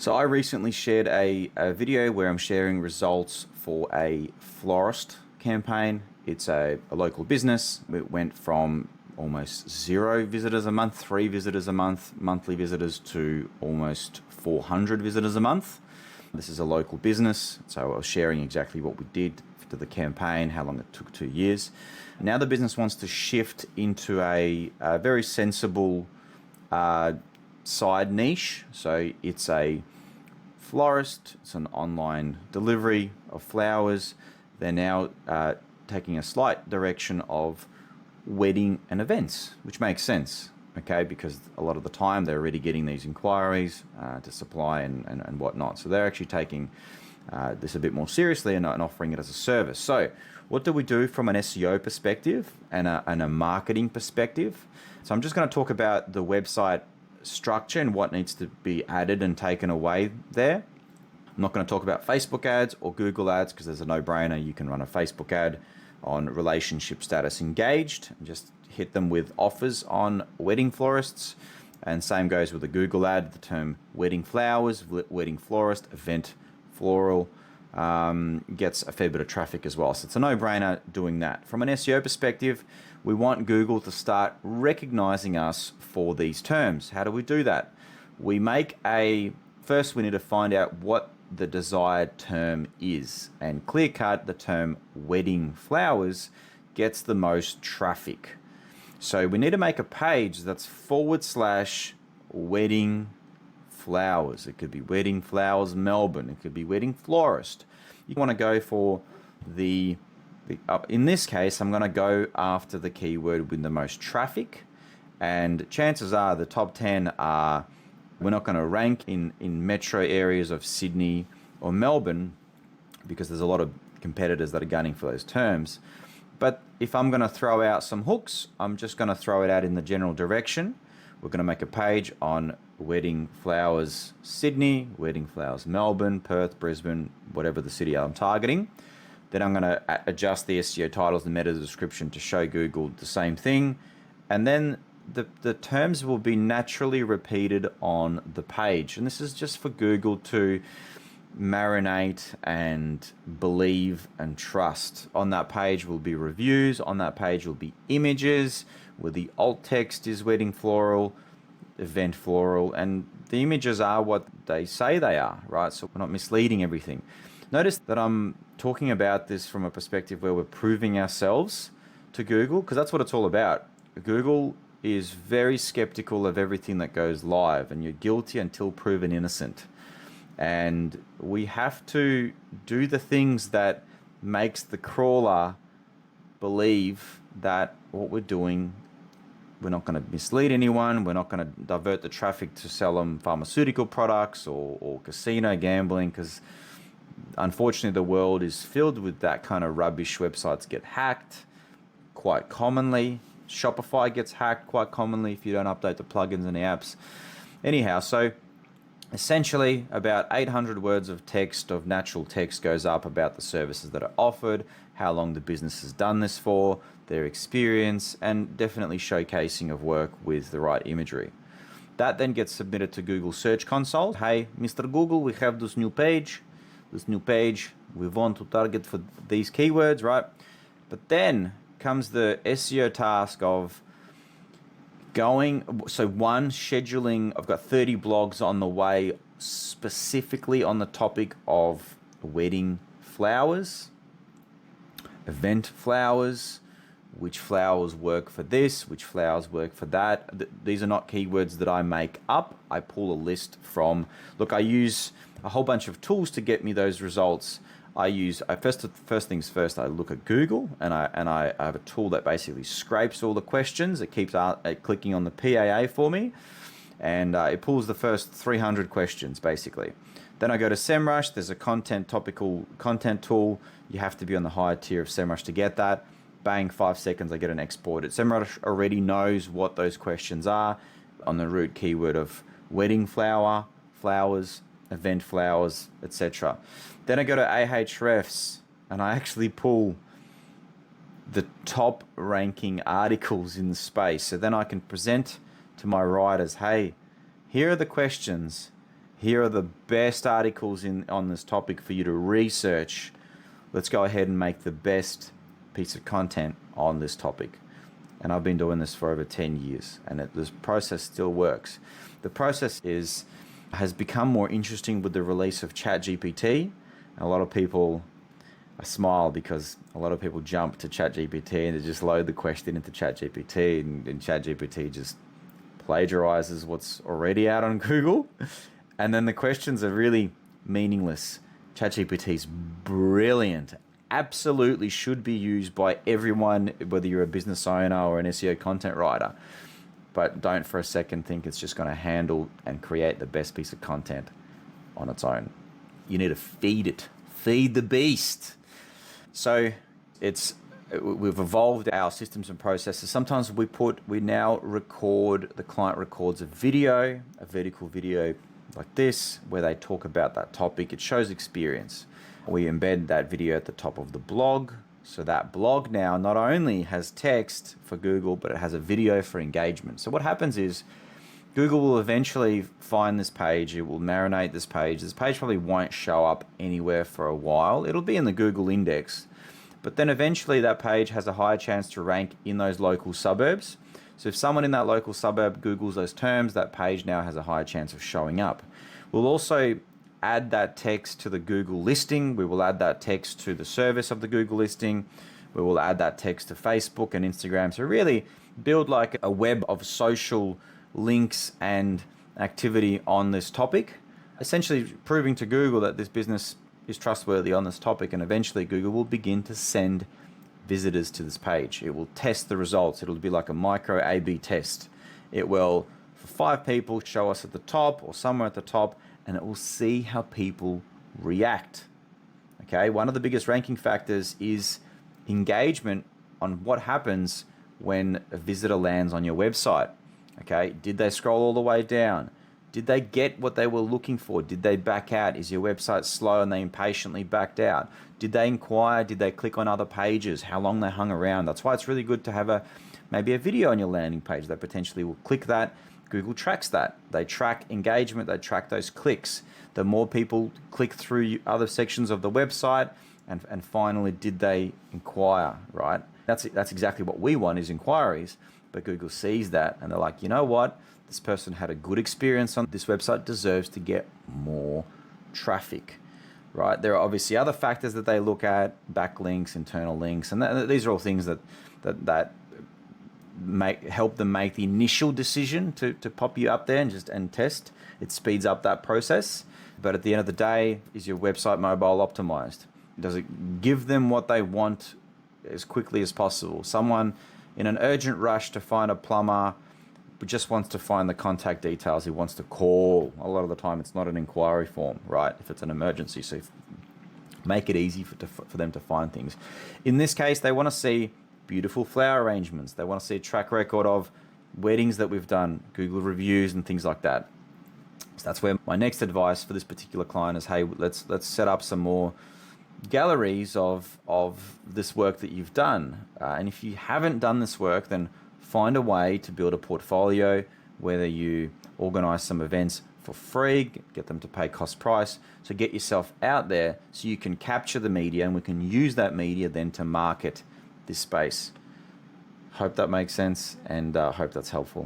So I recently shared a video where I'm sharing results for a florist campaign. It's a local business. It went from almost 0 visitors a month, 3 visitors a month, monthly visitors, to almost 400 visitors a month. This is a local business, so I was sharing exactly what we did to the campaign, how long it took, 2 years. Now the business wants to shift into a very sensible side niche. So it's a florist, it's an online delivery of flowers. They're now taking a slight direction of wedding and events, which makes sense, okay, because a lot of the time they're already getting these inquiries to supply and whatnot. So they're actually taking this a bit more seriously and offering it as a service. So what do we do from an SEO perspective and a marketing perspective? So I'm just going to talk about the website structure and what needs to be added and taken away there. I'm not going to talk about Facebook ads or Google ads because there's a no-brainer. You can run a Facebook ad on relationship status engaged and just hit them with offers on wedding florists. And same goes with a Google ad. The term wedding flowers, wedding florist, event floral gets a fair bit of traffic as well. So it's a no-brainer doing that. From an SEO perspective, we want Google to start recognizing us for these terms. How do we do that? We make first we need to find out what the desired term is, and clear cut, the term wedding flowers gets the most traffic. So we need to make a page that's / wedding flowers. It could be wedding flowers Melbourne. It could be wedding florist. You want to go for in this case, I'm going to go after the keyword with the most traffic, and chances are the top 10 are, we're not going to rank in metro areas of Sydney or Melbourne because there's a lot of competitors that are gunning for those terms. But if I'm going to throw out some hooks, I'm just going to throw it out in the general direction. We're going to make a page on wedding flowers Sydney, wedding flowers Melbourne, Perth, Brisbane, whatever the city I'm targeting. Then I'm going to adjust the SEO titles and meta description to show Google the same thing. And then the terms will be naturally repeated on the page. And this is just for Google to marinate and believe and trust. On that page will be reviews. On that page will be images where the alt text is wedding floral, event floral, and the images are what they say they are, right? So we're not misleading everything. Notice that I'm talking about this from a perspective where we're proving ourselves to Google, because that's what it's all about. Google is very skeptical of everything that goes live, and you're guilty until proven innocent. And we have to do the things that makes the crawler believe that what we're doing, we're not going to mislead anyone, we're not going to divert the traffic to sell them pharmaceutical products or casino gambling, because unfortunately the world is filled with that kind of rubbish. Websites get hacked quite commonly. Shopify gets hacked quite commonly if you don't update the plugins and the apps. Anyhow, so essentially about 800 words of text, of natural text, goes up about the services that are offered, how long the business has done this for, their experience, and definitely showcasing of work with the right imagery. That then gets submitted to Google Search Console. Hey, Mr. Google, we have this new page. This new page, we want to target for these keywords, right? But then comes the SEO task of scheduling. I've got 30 blogs on the way specifically on the topic of wedding flowers, event flowers, which flowers work for this, which flowers work for that. These are not keywords that I make up. I pull a list from, I use a whole bunch of tools to get me those results. First things first, I look at Google and I have a tool that basically scrapes all the questions. It keeps clicking on the PAA for me, and it pulls the first 300 questions basically. Then I go to SEMrush. There's a topical content tool. You have to be on the higher tier of SEMrush to get that. Bang, 5 seconds, I get an export. SEMrush already knows what those questions are on the root keyword of wedding flowers, event flowers, etc. Then I go to Ahrefs and I actually pull the top ranking articles in the space. So then I can present to my writers, hey, here are the questions. Here are the best articles on this topic for you to research. Let's go ahead and make the best piece of content on this topic. And I've been doing this for over 10 years, and this process still works. The process has become more interesting with the release of ChatGPT. A lot of people, I smile because a lot of people jump to ChatGPT and they just load the question into ChatGPT, and ChatGPT just plagiarizes what's already out on Google. And then the questions are really meaningless. ChatGPT's brilliant. Absolutely should be used by everyone, whether you're a business owner or an SEO content writer. But don't for a second think it's just going to handle and create the best piece of content on its own. You need to feed it. Feed the beast. So we've evolved our systems and processes. Sometimes we now record, the client records a vertical video like this, where they talk about that topic. It shows experience. We embed that video at the top of the blog. So that blog now not only has text for Google, but it has a video for engagement. So what happens is Google will eventually find this page. It will marinate this page. This page probably won't show up anywhere for a while. It'll be in the Google index. But then eventually that page has a higher chance to rank in those local suburbs. So if someone in that local suburb Googles those terms, that page now has a higher chance of showing up. We'll also add that text to the Google listing. We will add that text to the service of the Google listing. We will add that text to Facebook and Instagram. So really build like a web of social links and activity on this topic, essentially proving to Google that this business is trustworthy on this topic, and eventually Google will begin to send visitors to this page. It will test the results. It'll be like a micro A/B test. It will, for 5 people, show us at the top or somewhere at the top, and it will see how people react. Okay, one of the biggest ranking factors is engagement on what happens when a visitor lands on your website. Okay, did they scroll all the way down? Did they get what they were looking for? Did they back out? Is your website slow and they impatiently backed out? Did they inquire? Did they click on other pages? How long they hung around? That's why it's really good to have maybe a video on your landing page. They potentially will click that. Google tracks that. They track engagement. They track those clicks. The more people click through other sections of the website, and finally, did they inquire, right? That's exactly what we want, is inquiries. But Google sees that and they're like, you know what? This person had a good experience on this website, deserves to get more traffic, right? There are obviously other factors that they look at, backlinks, internal links, and these are all things that help them make the initial decision to pop you up there and test. It speeds up that process. But at the end of the day, is your website mobile optimized? Does it give them what they want as quickly as possible? Someone in an urgent rush to find a plumber but just wants to find the contact details. He wants to call. A lot of the time it's not an inquiry form, right? If it's an emergency. So make it easy for them to find things. In this case, they want to see beautiful flower arrangements. They want to see a track record of weddings that we've done, Google reviews and things like that. So that's where my next advice for this particular client is, hey, let's set up some more galleries of this work that you've done. And if you haven't done this work, then find a way to build a portfolio, whether you organize some events for free, get them to pay cost price. So get yourself out there so you can capture the media, and we can use that media then to market this space. Hope that makes sense, and hope that's helpful.